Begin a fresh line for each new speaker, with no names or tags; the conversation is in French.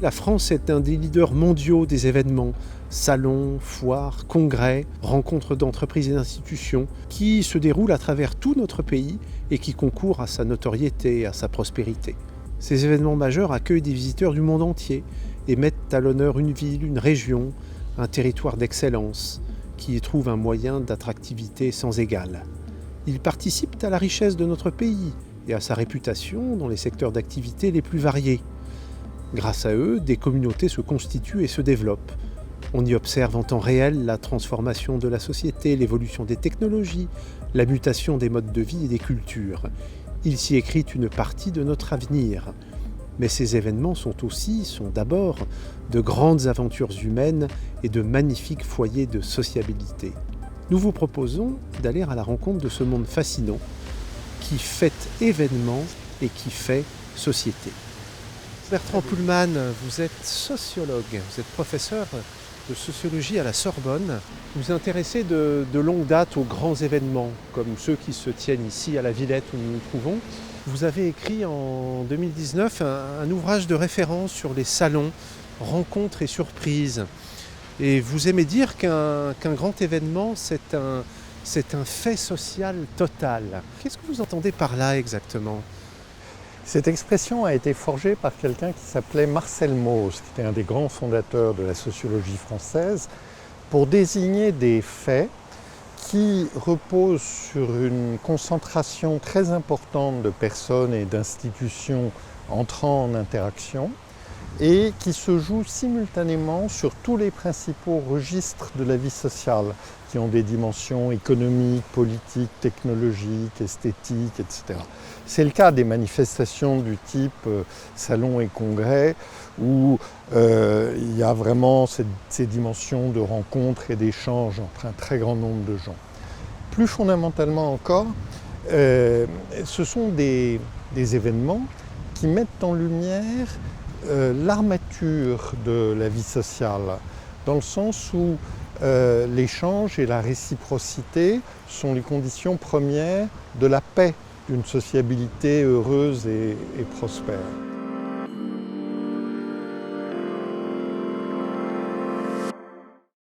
La France est un des leaders mondiaux des événements, salons, foires, congrès, rencontres d'entreprises et d'institutions, qui se déroulent à travers tout notre pays et qui concourent à sa notoriété et à sa prospérité. Ces événements majeurs accueillent des visiteurs du monde entier et mettent à l'honneur une ville, une région, un territoire d'excellence, qui y trouve un moyen d'attractivité sans égal. Ils participent à la richesse de notre pays et à sa réputation dans les secteurs d'activité les plus variés. Grâce à eux, des communautés se constituent et se développent. On y observe en temps réel la transformation de la société, l'évolution des technologies, la mutation des modes de vie et des cultures. Il s'y écrit une partie de notre avenir. Mais ces événements sont d'abord, de grandes aventures humaines et de magnifiques foyers de sociabilité. Nous vous proposons d'aller à la rencontre de ce monde fascinant qui fête événements et qui fait société. Bertrand Pullman, vous êtes sociologue, vous êtes professeur de sociologie à la Sorbonne. Vous vous intéressez de longue date aux grands événements, comme ceux qui se tiennent ici à la Villette où nous nous trouvons. Vous avez écrit en 2019 un ouvrage de référence sur les salons, rencontres et surprises. Et vous aimez dire qu'un grand événement, c'est un fait social total. Qu'est-ce que vous entendez par là exactement ?
Cette expression a été forgée par quelqu'un qui s'appelait Marcel Mauss, qui était un des grands fondateurs de la sociologie française, pour désigner des faits qui reposent sur une concentration très importante de personnes et d'institutions entrant en interaction et qui se jouent simultanément sur tous les principaux registres de la vie sociale, qui ont des dimensions économiques, politiques, technologiques, esthétiques, etc. C'est le cas des manifestations du type salon et congrès, où il y a vraiment ces dimensions de rencontre et d'échange entre un très grand nombre de gens. Plus fondamentalement encore, ce sont des événements qui mettent en lumière l'armature de la vie sociale, dans le sens où l'échange et la réciprocité sont les conditions premières de la paix d'une sociabilité heureuse et prospère.